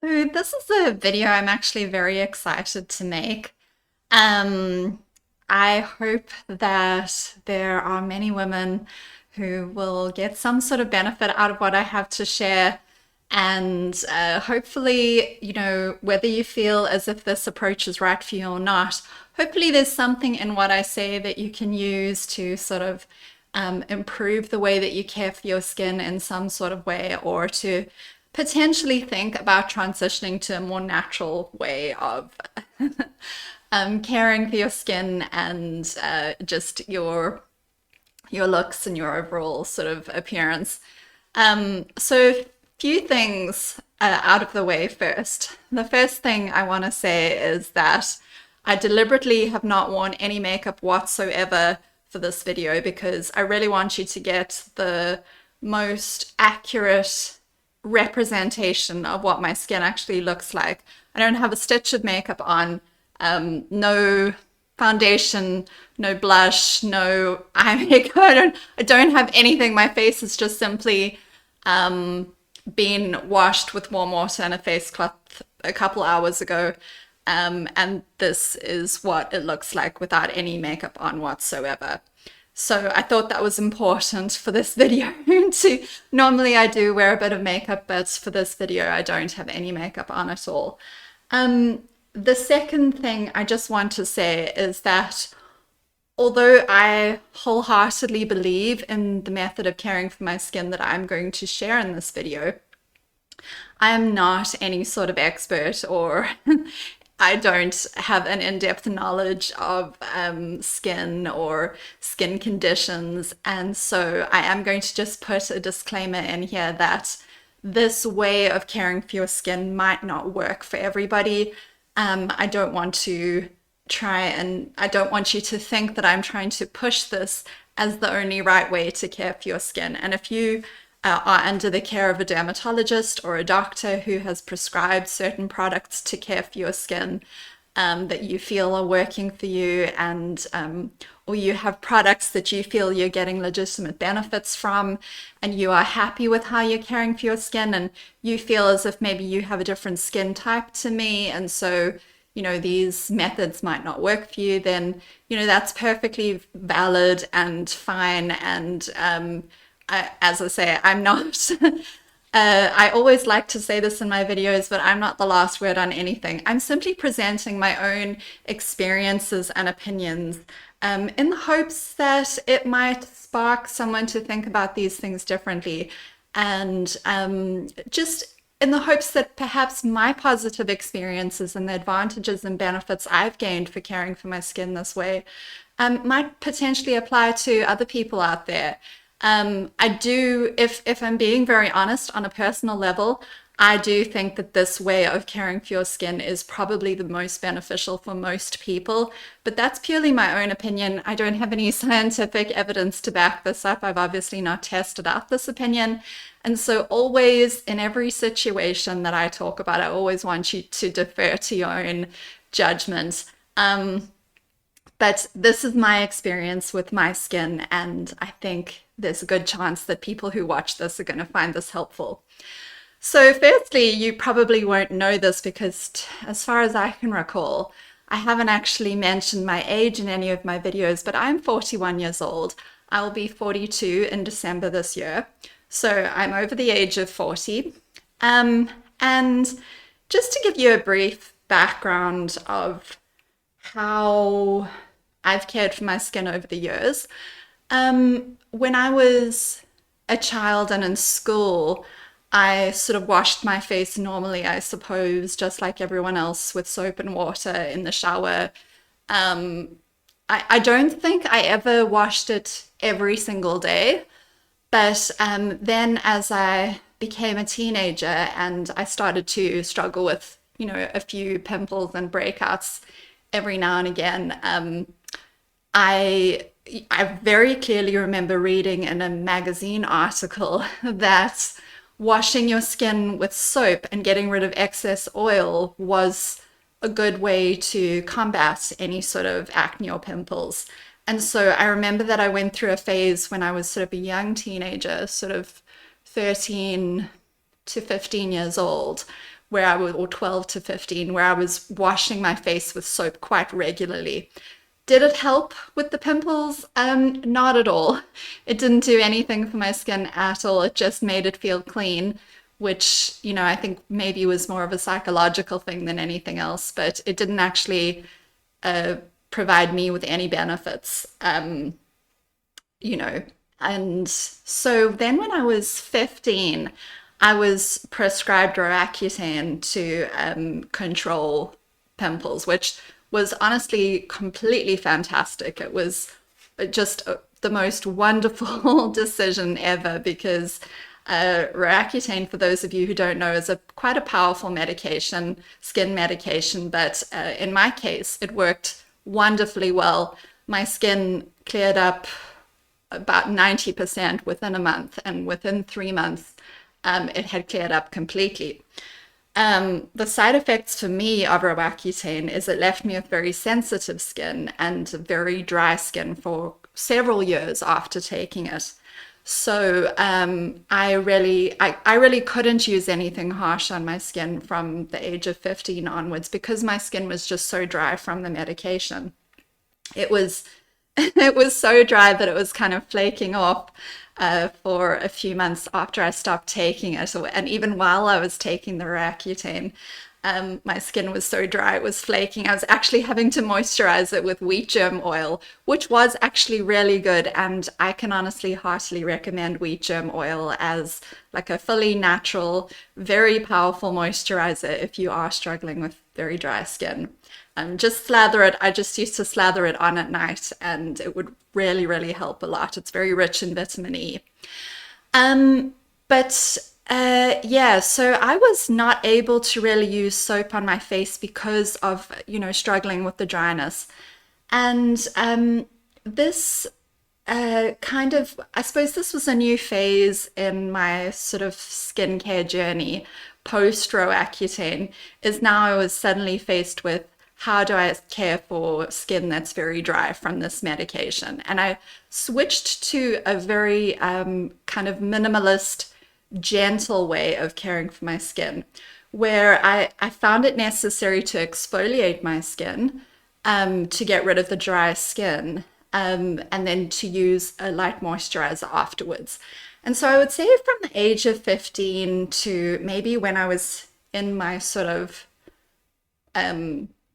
So this is a video I'm actually very excited to make. Um, I hope that there are many women who will get some sort of benefit out of what I have to share. And hopefully, whether you feel as if this approach is right for you or not, hopefully there's something in what I say that you can use to sort of improve the way that you care for your skin in some sort of way, or to potentially think about transitioning to a more natural way of caring for your skin and just your looks and your overall sort of appearance. So, few things out of the way first. The first thing I want to say is that I deliberately have not worn any makeup whatsoever for this video because I really want you to get the most accurate representation of what my skin actually looks like. I don't have a stitch of makeup on, no foundation, no blush, no eye makeup. I don't have anything. My face is just simply been washed with warm water and a face cloth a couple hours ago. And this is what it looks like without any makeup on whatsoever. So I thought that was important for this video to, normally I do wear a bit of makeup, but for this video I don't have any makeup on at all. The second thing I just want to say is that although I wholeheartedly believe in the method of caring for my skin that I'm going to share in this video, I am not any sort of expert, or I don't have an in-depth knowledge of skin or skin conditions. And so I am going to just put a disclaimer in here that this way of caring for your skin might not work for everybody. I don't want to I don't want you to think that I'm trying to push this as the only right way to care for your skin. And if you are under the care of a dermatologist or a doctor who has prescribed certain products to care for your skin, that you feel are working for you, and or you have products that you feel you're getting legitimate benefits from, and you are happy with how you're caring for your skin, and you feel as if maybe you have a different skin type to me, and so these methods might not work for you, then that's perfectly valid and fine. And as I say, I'm not I always like to say this in my videos, but I'm not the last word on anything. I'm simply presenting my own experiences and opinions, in the hopes that it might spark someone to think about these things differently. And just in the hopes that perhaps my positive experiences and the advantages and benefits I've gained for caring for my skin this way might potentially apply to other people out there. I do, if I'm being very honest, on a personal level, I do think that this way of caring for your skin is probably the most beneficial for most people, but that's purely my own opinion. I don't have any scientific evidence to back this up. I've obviously not tested out this opinion. And so always in every situation that I talk about, I always want you to defer to your own judgment. But this is my experience with my skin, and I think there's a good chance that people who watch this are going to find this helpful. So, firstly, you probably won't know this because, as far as I can recall, I haven't actually mentioned my age in any of my videos, but I'm 41 years old. I'll be 42 in December this year. So, I'm over the age of 40. And just to give you a brief background of how I've cared for my skin over the years. When I was a child and in school, I sort of washed my face normally, I suppose, just like everyone else, with soap and water in the shower. I don't think I ever washed it every single day, but then as I became a teenager and I started to struggle with, a few pimples and breakouts every now and again, I I very clearly remember reading in a magazine article that washing your skin with soap and getting rid of excess oil was a good way to combat any sort of acne or pimples. And so I remember that I went through a phase when I was sort of a young teenager, sort of 13 to 15 years old, where I was, or 12 to 15, where I was washing my face with soap quite regularly. Did it help with the pimples? Not at all. It didn't do anything for my skin at all. It just made it feel clean, which, I think maybe was more of a psychological thing than anything else, but it didn't actually provide me with any benefits, you know. And so then when I was 15, I was prescribed Roaccutane to control pimples, which was honestly completely fantastic. It was just the most wonderful decision ever because Roaccutane, for those of you who don't know, is quite a powerful medication, skin medication, but in my case, it worked wonderfully well. My skin cleared up about 90% within a month, and within 3 months, it had cleared up completely. The side effects for me of Roaccutane is it left me with very sensitive skin and very dry skin for several years after taking it. So I really couldn't use anything harsh on my skin from the age of 15 onwards because my skin was just so dry from the medication. It was it was so dry that it was kind of flaking off for a few months after I stopped taking it. And even while I was taking the Roaccutane, my skin was so dry, it was flaking. I was actually having to moisturize it with wheat germ oil, which was actually really good. And I can honestly heartily recommend wheat germ oil as like a fully natural, very powerful moisturizer if you are struggling with very dry skin. Just slather it. I just used to slather it on at night and it would really, really help a lot. It's very rich in vitamin E. Yeah, so I was not able to really use soap on my face because of, struggling with the dryness. And this I suppose this was a new phase in my sort of skincare journey post Roaccutane, is now I was suddenly faced with how do I care for skin that's very dry from this medication? And I switched to a very kind of minimalist, gentle way of caring for my skin, where I found it necessary to exfoliate my skin to get rid of the dry skin, and then to use a light moisturizer afterwards. And so I would say from the age of 15 to maybe when I was in my sort of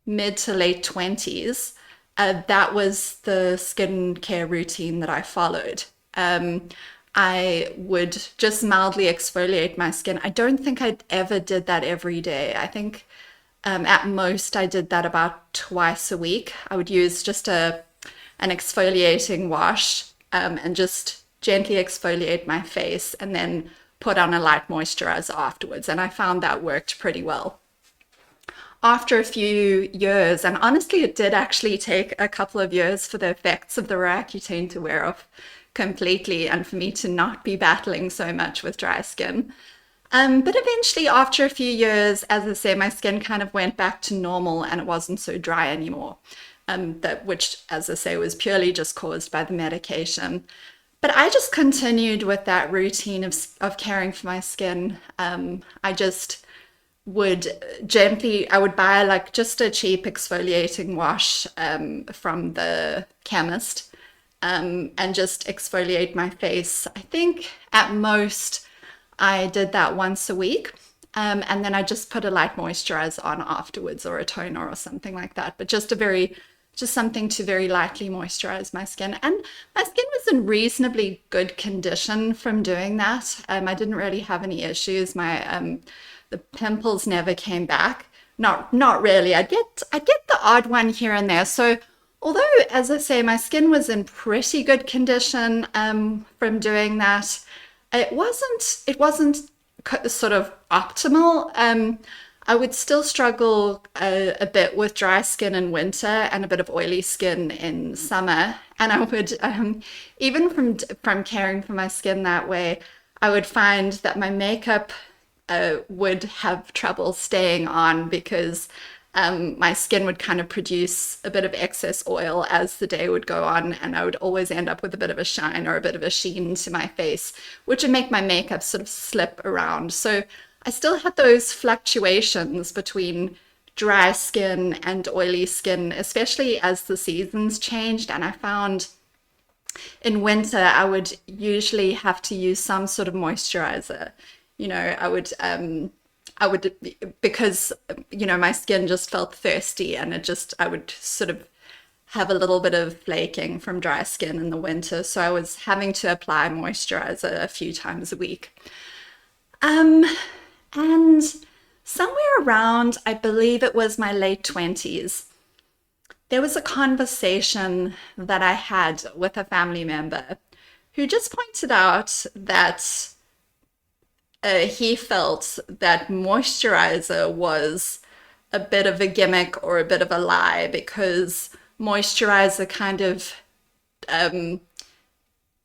mid to late 20s, that was the skincare routine that I followed. I would just mildly exfoliate my skin. I don't think I ever did that every day. I think at most I did that about twice a week. I would use just an exfoliating wash and just gently exfoliate my face and then put on a light moisturizer afterwards. And I found that worked pretty well. After a few years, and honestly, it did actually take a couple of years for the effects of the Roaccutane to wear off completely and for me to not be battling so much with dry skin. But eventually, after a few years, as I say, my skin kind of went back to normal and it wasn't so dry anymore. Which, as I say, was purely just caused by the medication. But I just continued with that routine of caring for my skin. I just I would buy like just a cheap exfoliating wash from the chemist and just exfoliate my face. I think at most I did that once a week. And then I just put a light moisturizer on afterwards or a toner or something like that. But just something to very lightly moisturize my skin. And my skin was in reasonably good condition from doing that. I didn't really have any issues. The pimples never came back. Not really. I'd get the odd one here and there. So although, as I say, my skin was in pretty good condition from doing that, it wasn't sort of optimal. I would still struggle a bit with dry skin in winter and a bit of oily skin in summer. And I would, even from caring for my skin that way, I would find that my makeup would have trouble staying on because my skin would kind of produce a bit of excess oil as the day would go on, and I would always end up with a bit of a shine or a bit of a sheen to my face, which would make my makeup sort of slip around. So I still had those fluctuations between dry skin and oily skin, especially as the seasons changed. And I found in winter, I would usually have to use some sort of moisturizer. I would, because, my skin just felt thirsty, and I would sort of have a little bit of flaking from dry skin in the winter. So I was having to apply moisturizer a few times a week. Um, and somewhere around, I believe it was my late 20s, there was a conversation that I had with a family member who just pointed out that he felt that moisturizer was a bit of a gimmick or a bit of a lie, because moisturizer kind of um,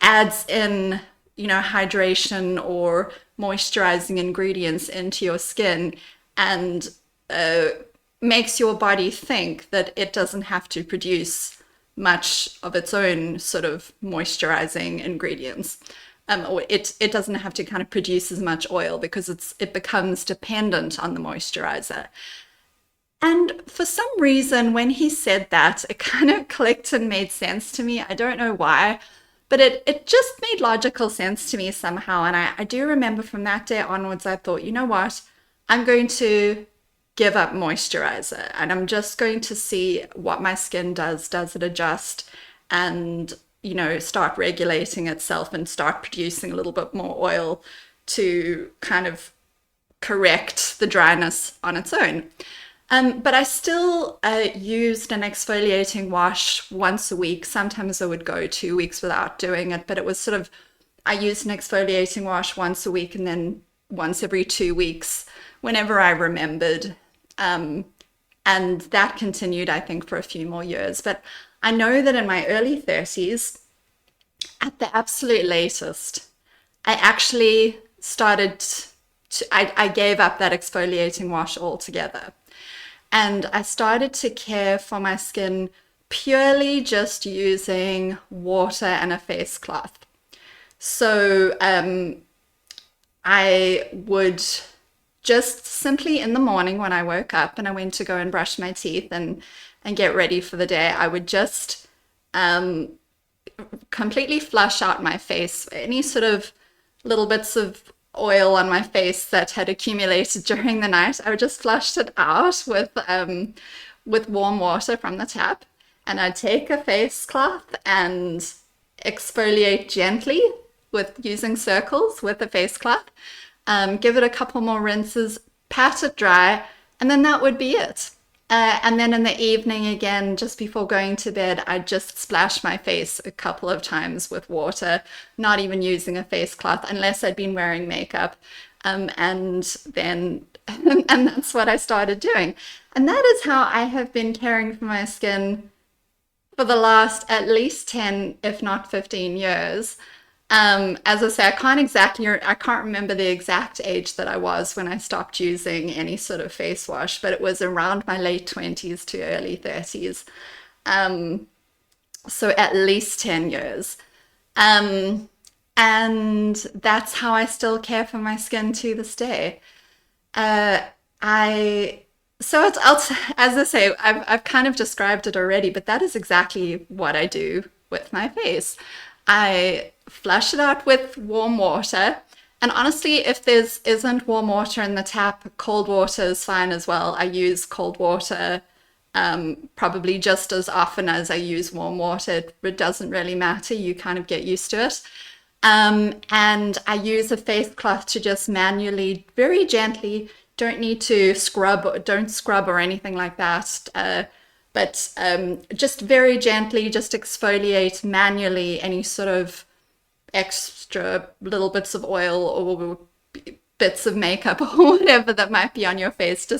adds in, hydration or moisturizing ingredients into your skin, and uh, makes your body think that it doesn't have to produce much of its own sort of moisturizing ingredients. Or it doesn't have to kind of produce as much oil, because it becomes dependent on the moisturizer. And for some reason, when he said that, it kind of clicked and made sense to me. I don't know why, but it just made logical sense to me somehow. And I do remember from that day onwards, I thought, you know what? I'm going to give up moisturizer, and I'm just going to see what my skin does. Does it adjust and, start regulating itself and start producing a little bit more oil to kind of correct the dryness on its own? But I still used an exfoliating wash once a week. Sometimes I would go 2 weeks without doing it, but it was sort of, I used an exfoliating wash once a week and then once every 2 weeks whenever I remembered. And that continued, I think, for a few more years. But I know that in my early 30s, at the absolute latest, I actually I gave up that exfoliating wash altogether. And I started to care for my skin purely just using water and a face cloth. So I would just simply, in the morning when I woke up and I went to go and brush my teeth and get ready for the day, I would just completely flush out my face. Any sort of little bits of oil on my face that had accumulated during the night, I would just flush it out with warm water from the tap. And I'd take a face cloth and exfoliate gently with using circles with the face cloth. Give it a couple more rinses, pat it dry, and then that would be it. And then in the evening, again, just before going to bed, I'd just splash my face a couple of times with water, not even using a face cloth unless I'd been wearing makeup. And then, and that's what I started doing. And that is how I have been caring for my skin for the last at least 10, if not 15 years. As I say, I can't remember the exact age that I was when I stopped using any sort of face wash, but it was around my late 20s to early 30s. So at least 10 years. And that's how I still care for my skin to this day. Uh, I, as I say, I've kind of described it already, but that is exactly what I do with my face. I flush it out with warm water. And honestly, if isn't warm water in the tap, cold water is fine as well. I use cold water probably just as often as I use warm water. It doesn't really matter. You kind of get used to it. And I use a face cloth to just manually, very gently, don't need to don't scrub or anything like that. But just very gently, just exfoliate manually any sort of extra little bits of oil or bits of makeup or whatever that might be on your face.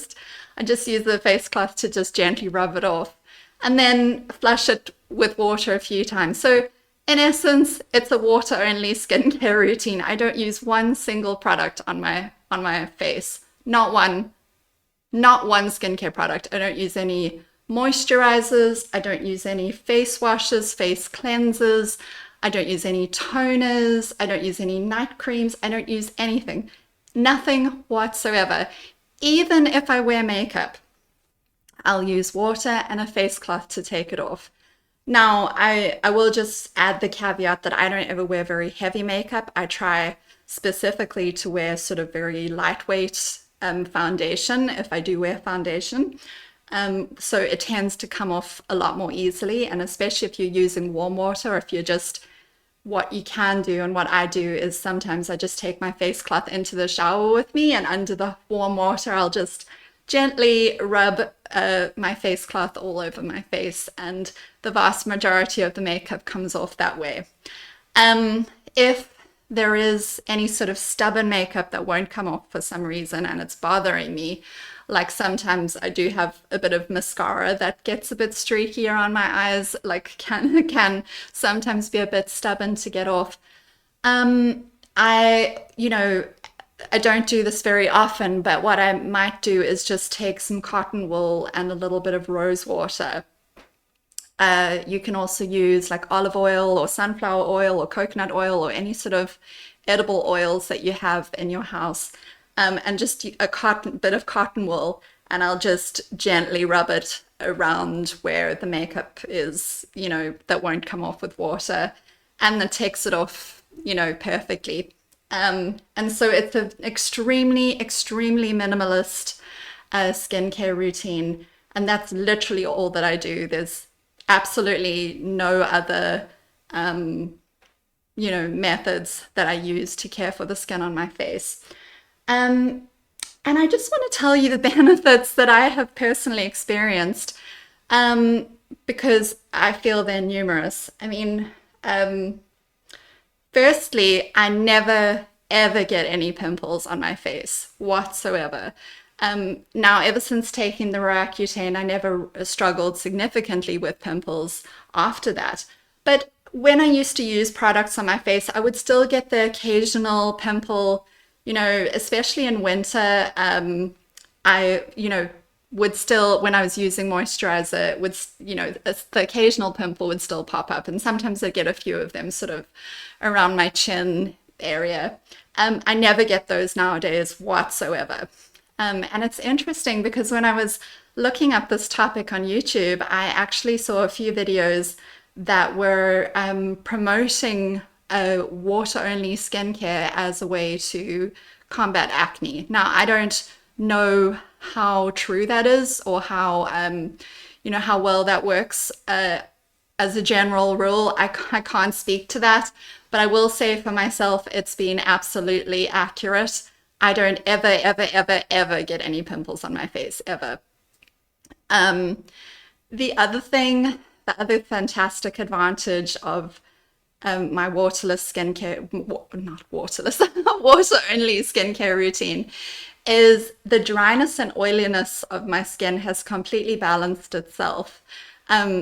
I just use the face cloth to just gently rub it off and then flush it with water a few times. So in essence, it's a water only skincare routine. I don't use one single product on my face. Not one skincare product. I don't use any moisturizers. I don't use any face washes, face cleansers. I don't use any toners. I don't use any night creams. I don't use anything. Nothing whatsoever. Even if I wear makeup, I'll use water and a face cloth to take it off. Now, I will just add the caveat that I don't ever wear very heavy makeup. I try specifically to wear sort of very lightweight foundation if I do wear foundation. So it tends to come off a lot more easily, and especially if you're using warm water, or if you're just, what you can do and what I do is sometimes I just take my face cloth into the shower with me, and under the warm water I'll just gently rub my face cloth all over my face, and the vast majority of the makeup comes off that way. If there is any sort of stubborn makeup that won't come off for some reason and it's bothering me, like sometimes I do have a bit of mascara that gets a bit streaky around my eyes, like can sometimes be a bit stubborn to get off. I don't do this very often, but what I might do is just take some cotton wool and a little bit of rose water. You can also use like olive oil or sunflower oil or coconut oil or any sort of edible oils that you have in your house, and just a bit of cotton wool, and I'll just gently rub it around where the makeup is, that won't come off with water, and that takes it off, perfectly. And so it's an extremely, extremely minimalist skincare routine, and that's literally all that I do. There's absolutely no other, methods that I use to care for the skin on my face. And I just want to tell you the benefits that I have personally experienced, because I feel they're numerous. I mean, firstly, I never ever get any pimples on my face whatsoever. Now, ever since taking the Roaccutane, I never struggled significantly with pimples after that. But when I used to use products on my face, I would still get the occasional pimple, especially in winter. I, would still, when I was using moisturizer, the occasional pimple would still pop up. And sometimes I'd get a few of them sort of around my chin area. I never get those nowadays whatsoever. And it's interesting because when I was looking up this topic on YouTube, I actually saw a few videos that were promoting water-only skincare as a way to combat acne. Now, I don't know how true that is, or how, how well that works. As a general rule, I can't speak to that, but I will say for myself, it's been absolutely accurate. I don't ever, ever, ever, ever get any pimples on my face, ever. The other fantastic advantage of my waterless skincare, not waterless, water-only skincare routine is the dryness and oiliness of my skin has completely balanced itself.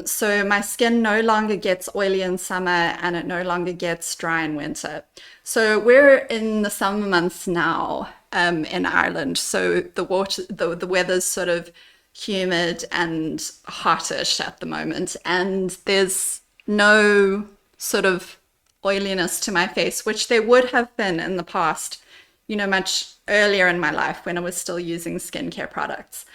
So my skin no longer gets oily in summer and it no longer gets dry in winter. So we're in the summer months now in Ireland. So the weather's sort of humid and hottish at the moment, and there's no sort of oiliness to my face, which there would have been in the past, much earlier in my life when I was still using skincare products.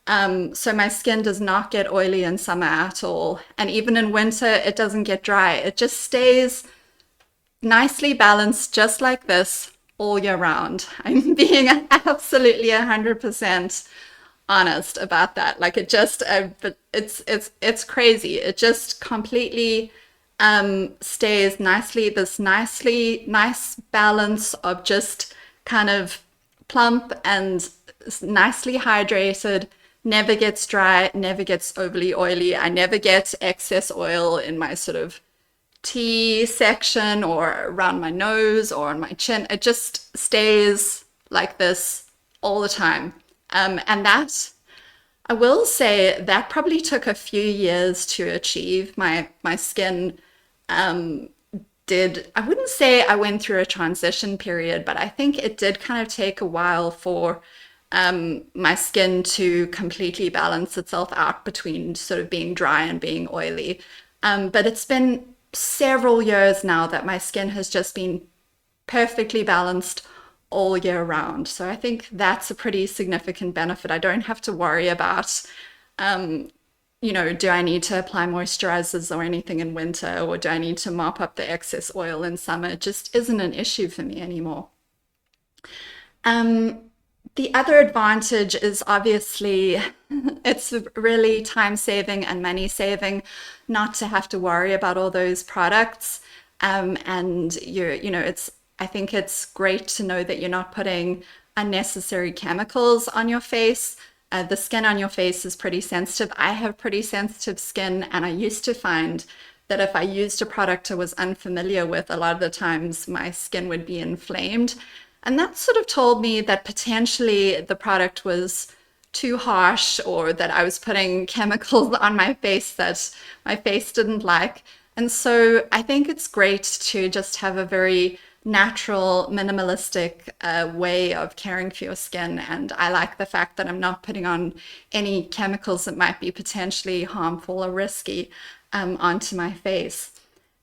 So my skin does not get oily in summer at all. And even in winter, it doesn't get dry. It just stays nicely balanced, just like this, all year round. I'm being absolutely 100% honest about that. Like but it's crazy. It just completely stays this nice balance of just kind of plump and nicely hydrated, never gets dry, never gets overly oily. I never get excess oil in my sort of T section or around my nose or on my chin. It just stays like this all the time. And that, I will say, that probably took a few years to achieve. My skin I wouldn't say I went through a transition period, but I think it did kind of take a while for my skin to completely balance itself out between sort of being dry and being oily. But it's been several years now that my skin has just been perfectly balanced all year round. So I think that's a pretty significant benefit. I don't have to worry about, do I need to apply moisturizers or anything in winter, or do I need to mop up the excess oil in summer? It just isn't an issue for me anymore. Um, the other advantage is obviously it's really time saving and money saving not to have to worry about all those products. And I think it's great to know that you're not putting unnecessary chemicals on your face. The skin on your face is pretty sensitive. I have pretty sensitive skin, and I used to find that if I used a product I was unfamiliar with, a lot of the times my skin would be inflamed. And that sort of told me that potentially the product was too harsh, or that I was putting chemicals on my face that my face didn't like. And so I think it's great to just have a very natural, minimalistic way of caring for your skin. And I like the fact that I'm not putting on any chemicals that might be potentially harmful or risky onto my face.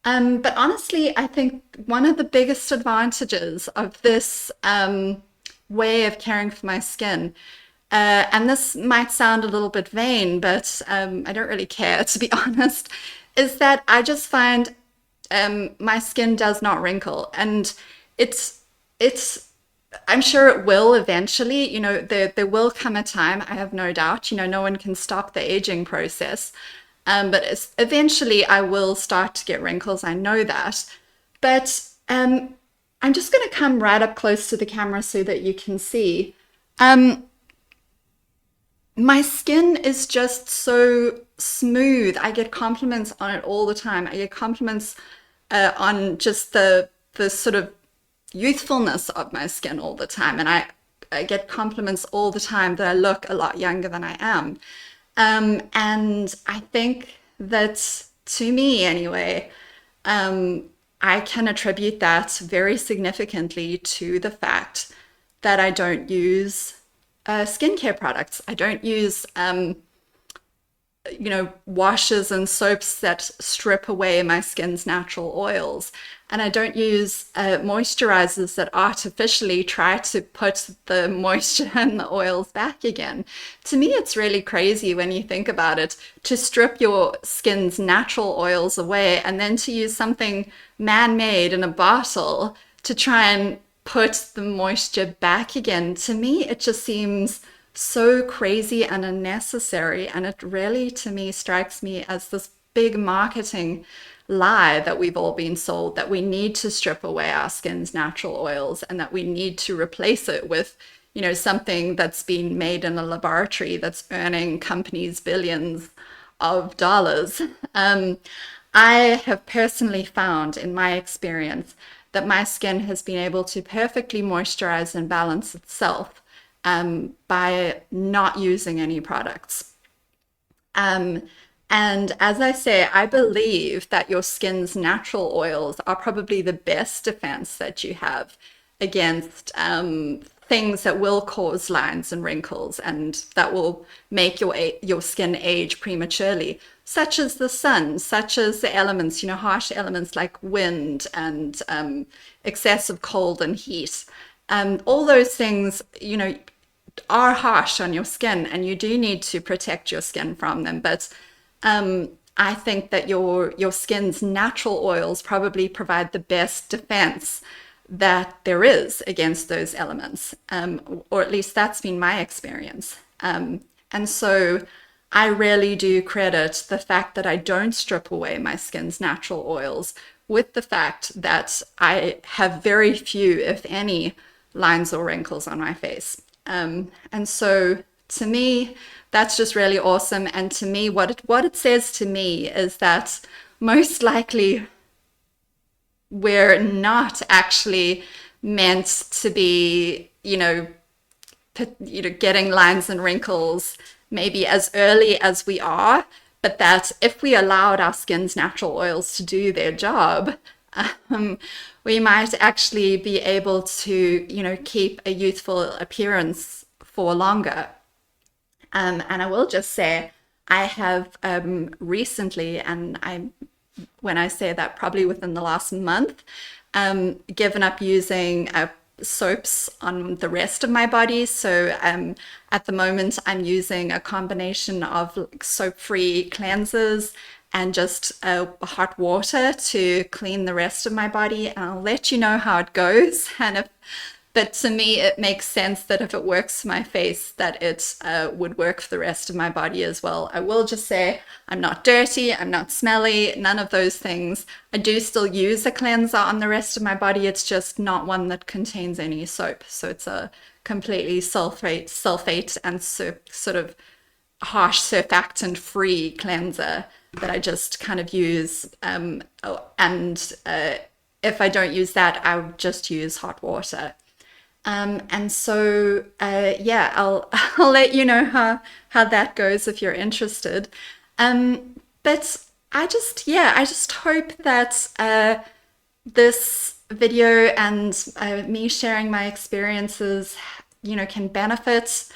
But honestly, I think one of the biggest advantages of this way of caring for my skin, and this might sound a little bit vain, but I don't really care, to be honest, is that I just find my skin does not wrinkle. And it's I'm sure it will eventually. There will come a time, I have no doubt. No one can stop the aging process. But eventually I will start to get wrinkles. I know that. But I'm just going to come right up close to the camera so that you can see. Um, my skin is just so smooth. I get compliments on it all the time. I get compliments on just the sort of youthfulness of my skin all the time. And I get compliments all the time that I look a lot younger than I am. And I think that, to me anyway, I can attribute that very significantly to the fact that I don't use skincare products. I don't use washes and soaps that strip away my skin's natural oils. And I don't use moisturizers that artificially try to put the moisture and the oils back again. To me, it's really crazy when you think about it, to strip your skin's natural oils away and then to use something man-made in a bottle to try and put the moisture back again. To me, it just seems so crazy and unnecessary. And it really, to me, strikes me as this big marketing lie that we've all been sold, that we need to strip away our skin's natural oils and that we need to replace it with, something that's been made in a laboratory that's earning companies billions of dollars. I have personally found in my experience that my skin has been able to perfectly moisturize and balance itself by not using any products. And as I say, I believe that your skin's natural oils are probably the best defense that you have against things that will cause lines and wrinkles and that will make your skin age prematurely, such as the sun, such as the elements, harsh elements like wind and excessive cold and heat. All those things, are harsh on your skin, and you do need to protect your skin from them. But I think that your skin's natural oils probably provide the best defense that there is against those elements, or at least that's been my experience. And so I really do credit the fact that I don't strip away my skin's natural oils with the fact that I have very few, if any, lines or wrinkles on my face. And so to me, that's just really awesome. And to me, what it says to me is that most likely we're not actually meant to be, getting lines and wrinkles maybe as early as we are, but that if we allowed our skin's natural oils to do their job, we might actually be able to, keep a youthful appearance for longer. And I will just say, I have recently, and when I say that, probably within the last month, given up using soaps on the rest of my body. So at the moment, I'm using a combination of like, soap-free cleansers and just hot water to clean the rest of my body. And I'll let you know how it goes. But to me, it makes sense that if it works for my face, that it would work for the rest of my body as well. I will just say I'm not dirty, I'm not smelly, none of those things. I do still use a cleanser on the rest of my body. It's just not one that contains any soap. So it's a completely sulfate and sort of harsh surfactant free cleanser that I just kind of use. If I don't use that, I would just use hot water. And so, yeah, I'll let you know how that goes if you're interested. But I just hope that this video and me sharing my experiences, can benefit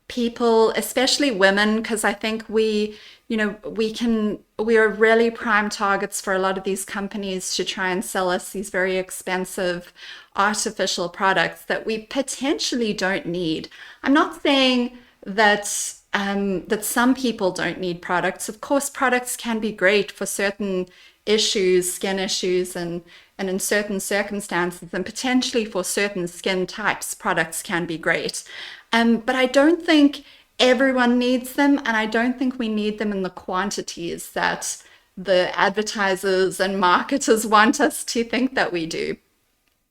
people, especially women, because I think we are really prime targets for a lot of these companies to try and sell us these very expensive artificial products that we potentially don't need. I'm not saying that that some people don't need products. Of course, products can be great for certain issues, skin issues, and in certain circumstances, and potentially for certain skin types, products can be great. But I don't think everyone needs them, and I don't think we need them in the quantities that the advertisers and marketers want us to think that we do.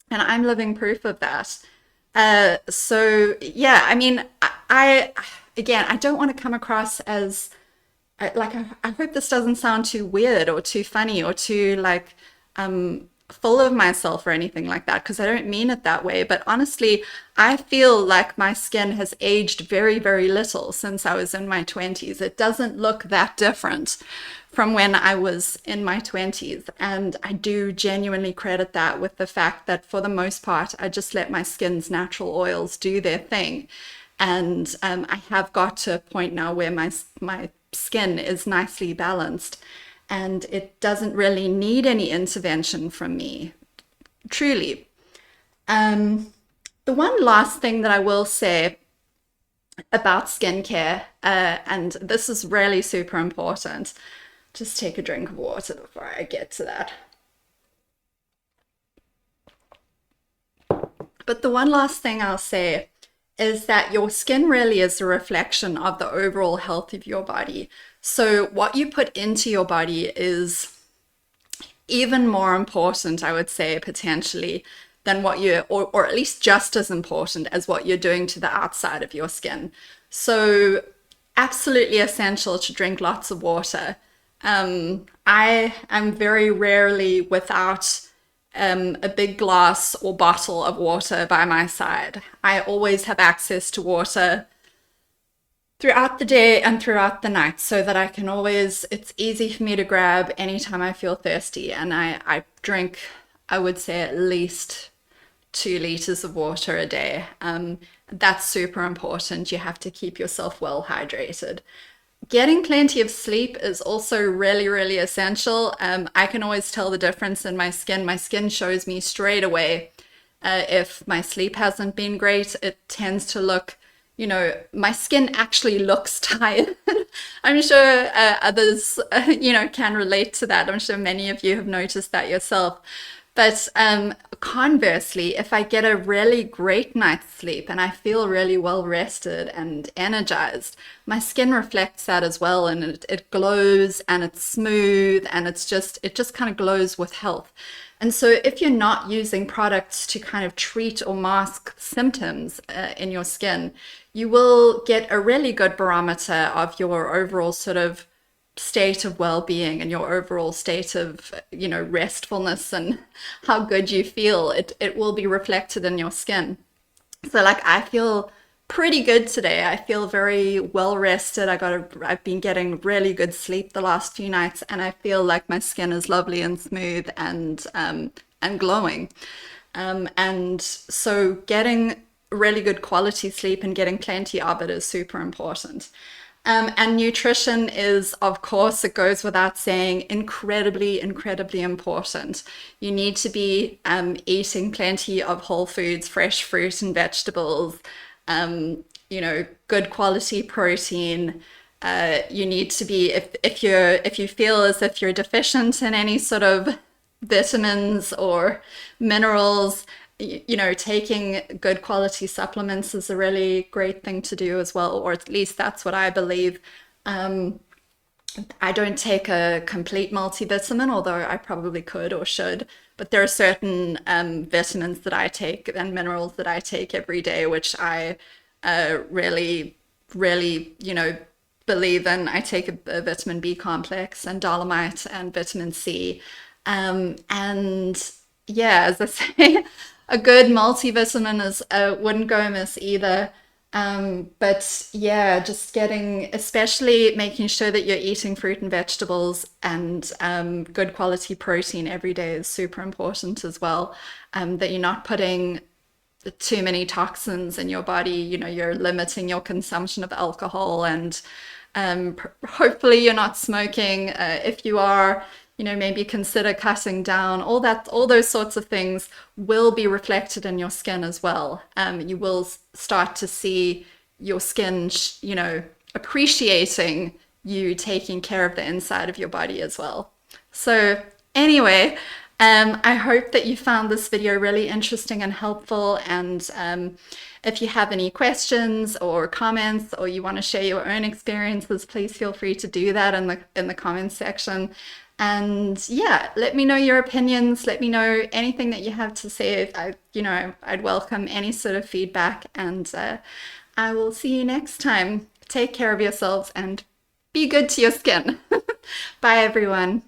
And I'm living proof of that. So yeah, I mean, I again, I don't want to come across as I hope this doesn't sound too weird or too funny or too like full of myself or anything like that, because I don't mean it that way. But honestly, I feel like my skin has aged very, very little since I was in my 20s. It doesn't look that different from when I was in my 20s. And I do genuinely credit that with the fact that for the most part, I just let my skin's natural oils do their thing. And I have got to a point now where my skin is nicely balanced and it doesn't really need any intervention from me, truly. The one last thing that I will say about skincare, and this is really super important, just take a drink of water before I get to that. But the one last thing I'll say is that your skin really is a reflection of the overall health of your body. So what you put into your body is even more important, I would say, potentially, than what you, or at least just as important as what you're doing to the outside of your skin. So absolutely essential to drink lots of water. I am very rarely without a big glass or bottle of water by my side. I always have access to water throughout the day and throughout the night so that I can always, it's easy for me to grab anytime I feel thirsty. And I drink, I would say, at least 2 liters of water a day. That's super important. You have to keep yourself well hydrated. Getting plenty of sleep is also really, really essential. I can always tell the difference in my skin. My skin shows me straight away if my sleep hasn't been great. It tends to look, my skin actually looks tired. I'm sure others, can relate to that. I'm sure many of you have noticed that yourself. But conversely, if I get a really great night's sleep and I feel really well rested and energized, my skin reflects that as well, and it glows and it's smooth and it just kind of glows with health. And so if you're not using products to kind of treat or mask symptoms in your skin, you will get a really good barometer of your overall sort of state of well-being and your overall state of restfulness and how good you feel. It will be reflected in your skin. So like I feel pretty good today. I feel very well rested. I've been getting really good sleep the last few nights, and I feel like my skin is lovely and smooth and glowing. And so getting really good quality sleep and getting plenty of it is super important. And nutrition is, of course, it goes without saying, incredibly, incredibly important. You need to be eating plenty of whole foods, fresh fruit and vegetables, good quality protein. You need to be, if you feel as if you're deficient in any sort of vitamins or minerals, taking good quality supplements is a really great thing to do as well, or at least that's what I believe. I don't take a complete multivitamin, although I probably could or should. But there are certain vitamins that I take and minerals that I take every day, which I really, really, believe in. I take a vitamin B complex and dolomite and vitamin C. And yeah, as I say, a good multivitamin is wouldn't go amiss either. But yeah, just especially making sure that you're eating fruit and vegetables and good quality protein every day is super important as well. That you're not putting too many toxins in your body. You're limiting your consumption of alcohol, and hopefully you're not smoking. If you are, maybe consider cutting down. All those sorts of things will be reflected in your skin as well. You will start to see your skin, appreciating you taking care of the inside of your body as well. So anyway, I hope that you found this video really interesting and helpful. And if you have any questions or comments, or you want to share your own experiences, please feel free to do that in the comments section. And yeah, let me know your opinions. Let me know anything that you have to say. I'd welcome any sort of feedback, and I will see you next time. Take care of yourselves and be good to your skin. Bye, everyone.